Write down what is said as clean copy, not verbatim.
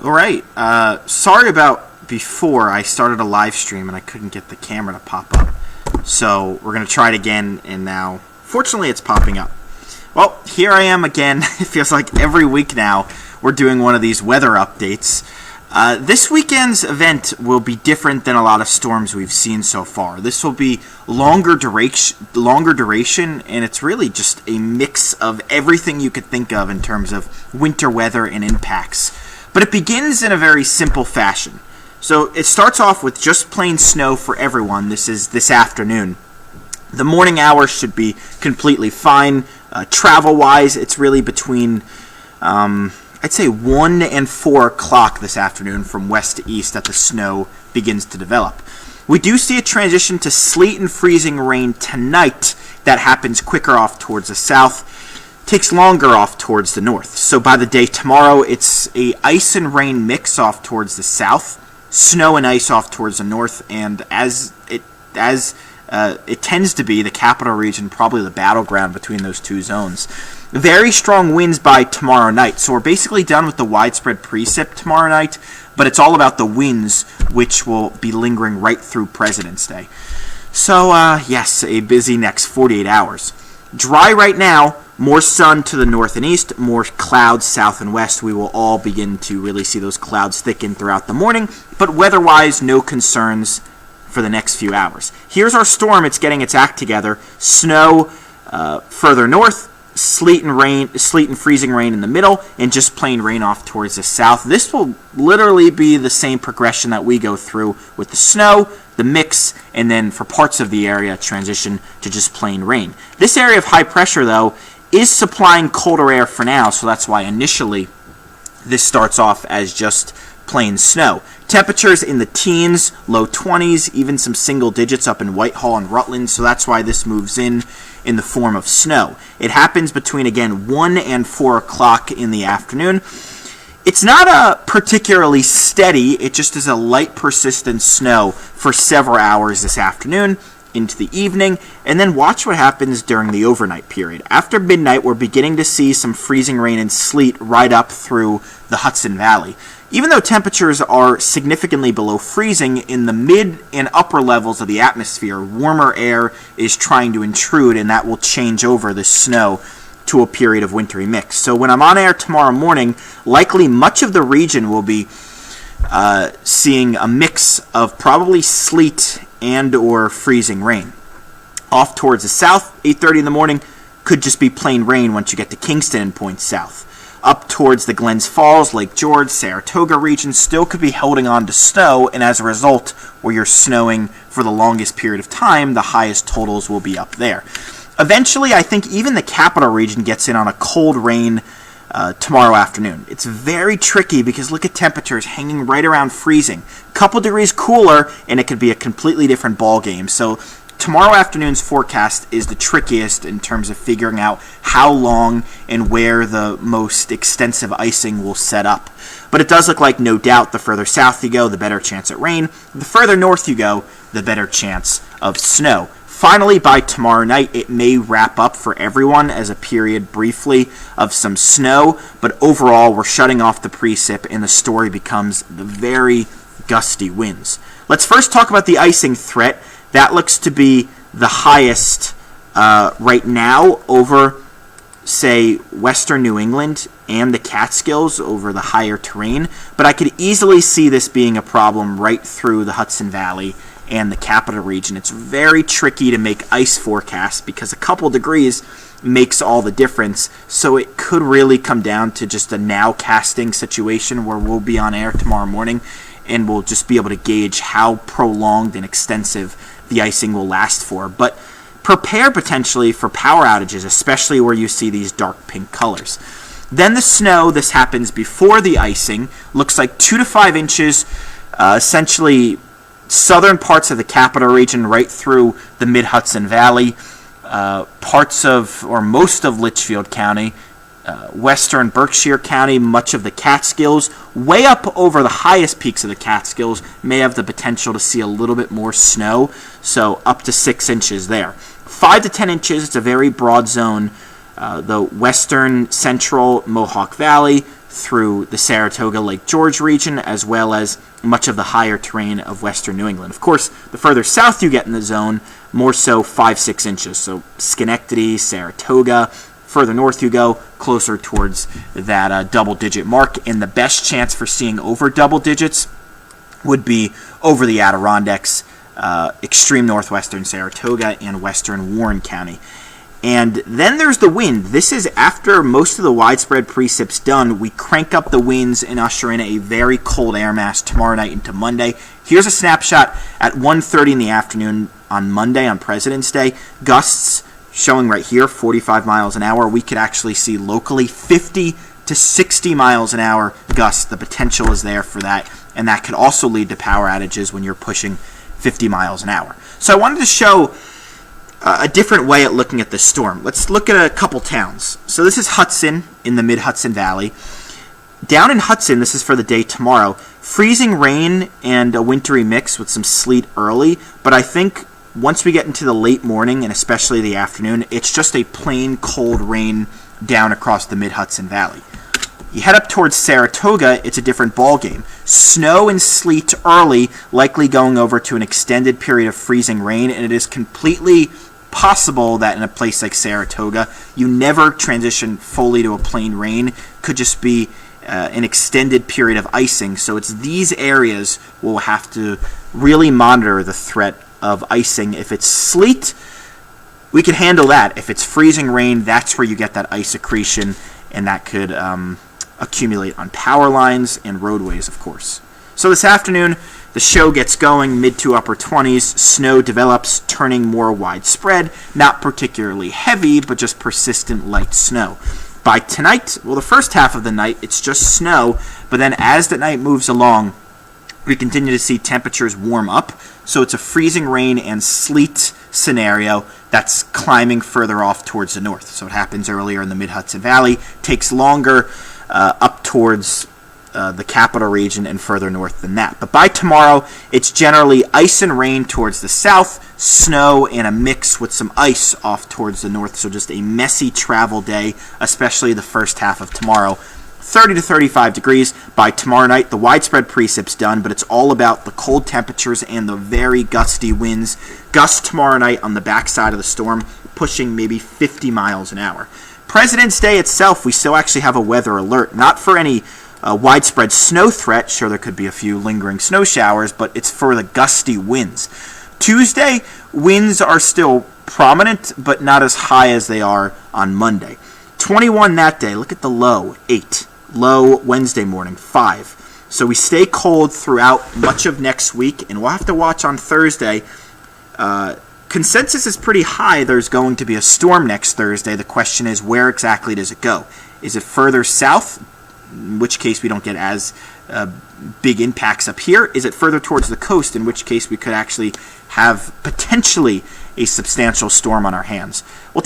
All right. Sorry about before. I started a live stream and I couldn't get the camera to pop up. So we're going to try it again, and now, fortunately, it's popping up. Well, here I am again. It feels like every week now we're doing one of these weather updates. This weekend's event will be different than a lot of storms we've seen so far. This will be longer duration, and it's really just a mix of everything you could think of in terms of winter weather and impacts. But it begins in a very simple fashion. So it starts off with just plain snow for everyone. This is this afternoon. The morning hours should be completely fine. Travel-wise, it's really between, I'd say 1 and 4 o'clock this afternoon from west to east that the snow begins to develop. We do see a transition to sleet and freezing rain tonight that happens quicker off towards the south, takes longer off towards the north. So by the day tomorrow, it's a ice and rain mix off towards the south, snow and ice off towards the north, and as it tends to be, the capital region, probably the battleground between those two zones. Very strong winds by tomorrow night. So we're basically done with the widespread precip tomorrow night, but it's all about the winds, which will be lingering right through President's Day. So, yes, a busy next 48 hours. Dry right now, more sun to the north and east, more clouds south and west. We will all begin to really see those clouds thicken throughout the morning, but weather-wise, no concerns for the next few hours. Here's our storm. It's getting its act together. Snow further north, sleet and freezing rain in the middle, and just plain rain off towards the south. This will literally be the same progression that we go through with the snow, the mix, and then for parts of the area, transition to just plain rain. This area of high pressure, though, is supplying colder air for now, so that's why initially this starts off as just plain snow. Temperatures in the teens, low 20s, even some single digits up in Whitehall and Rutland, so that's why this moves in the form of snow. It happens between, again, 1 and 4 o'clock in the afternoon. It's not particularly steady, it just is a light persistent snow for several hours this afternoon into the evening, and then watch what happens during the overnight period. After midnight, we're beginning to see some freezing rain and sleet right up through the Hudson Valley. Even though temperatures are significantly below freezing, in the mid and upper levels of the atmosphere, warmer air is trying to intrude, and that will change over the snow to a period of wintry mix. So when I'm on air tomorrow morning, likely much of the region will be seeing a mix of probably sleet and or freezing rain. Off towards the south, 8:30 in the morning, could just be plain rain once you get to Kingston and points south. Up towards the Glens Falls, Lake George, Saratoga region still could be holding on to snow, and as a result, where you're snowing for the longest period of time, the highest totals will be up there. Eventually, I think even the capital region gets in on a cold rain tomorrow afternoon. It's very tricky because look at temperatures hanging right around freezing. A couple degrees cooler, and it could be a completely different ball game. So tomorrow afternoon's forecast is the trickiest in terms of figuring out how long and where the most extensive icing will set up. But it does look like, no doubt, the further south you go, the better chance at rain. The further north you go, the better chance of snow. Finally, by tomorrow night, it may wrap up for everyone as a period briefly of some snow, but overall, we're shutting off the precip, and the story becomes the very gusty winds. Let's first talk about the icing threat. That looks to be the highest right now over, say, western New England and the Catskills over the higher terrain, but I could easily see this being a problem right through the Hudson Valley and the capital region. It's very tricky to make ice forecasts because a couple degrees makes all the difference, so it could really come down to just a now-casting situation where we'll be on air tomorrow morning and we'll just be able to gauge how prolonged and extensive the icing will last for. But prepare potentially for power outages, especially where you see these dark pink colors. Then the snow, this happens before the icing, looks like 2 to 5 inches, essentially southern parts of the capital region right through the mid-Hudson Valley, parts of, or most of Litchfield County, western Berkshire County, much of the Catskills, way up over the highest peaks of the Catskills, may have the potential to see a little bit more snow, so up to 6 inches there. 5 to 10 inches, it's a very broad zone. The western central Mohawk Valley, through the Saratoga Lake George region, as well as much of the higher terrain of western New England. Of course, the further south you get in the zone, more so 5-6 inches. So Schenectady, Saratoga, further north you go, closer towards that double-digit mark. And the best chance for seeing over double digits would be over the Adirondacks, extreme northwestern Saratoga, and western Warren County. And then there's the wind. This is after most of the widespread precip's done. We crank up the winds and usher in a very cold air mass tomorrow night into Monday. Here's a snapshot at 1:30 in the afternoon on Monday, on President's Day. Gusts showing right here, 45 miles an hour. We could actually see locally 50 to 60 miles an hour gusts. The potential is there for that, and that could also lead to power outages when you're pushing 50 miles an hour. So I wanted to show a different way at looking at this storm. Let's look at a couple towns. So this is Hudson in the mid-Hudson Valley. Down in Hudson, this is for the day tomorrow, freezing rain and a wintry mix with some sleet early, but I think once we get into the late morning and especially the afternoon, it's just a plain cold rain down across the mid-Hudson Valley. You head up towards Saratoga, it's a different ballgame. Snow and sleet early, likely going over to an extended period of freezing rain, and it is completely possible that in a place like Saratoga, you never transition fully to a plain rain. Could just be an extended period of icing. So it's these areas we'll have to really monitor the threat of icing. If it's sleet, we can handle that. If it's freezing rain, that's where you get that ice accretion, and that could accumulate on power lines and roadways, of course. So this afternoon, the show gets going, mid to upper 20s. Snow develops, turning more widespread, not particularly heavy, but just persistent light snow. By tonight, well, the first half of the night, it's just snow, but then as the night moves along, we continue to see temperatures warm up. So it's a freezing rain and sleet scenario that's climbing further off towards the north. So it happens earlier in the mid-Hudson Valley, takes longer up towards the capital region and further north than that. But by tomorrow, it's generally ice and rain towards the south, snow, and a mix with some ice off towards the north. So just a messy travel day, especially the first half of tomorrow. 30 to 35 degrees. By tomorrow night, the widespread precip's done, but it's all about the cold temperatures and the very gusty winds. Gusts tomorrow night on the backside of the storm, pushing maybe 50 miles an hour. President's Day itself, we still actually have a weather alert, not for any widespread snow threat. Sure, there could be a few lingering snow showers, but it's for the gusty winds. Tuesday, winds are still prominent, but not as high as they are on Monday. 21 that day. Look at the low, 8. Low Wednesday morning, 5. So we stay cold throughout much of next week, and we'll have to watch on Thursday. Consensus is pretty high. There's going to be a storm next Thursday. The question is, where exactly does it go? Is it further south, in which case we don't get as big impacts up here? Is it further towards the coast, in which case we could actually have potentially a substantial storm on our hands? We'll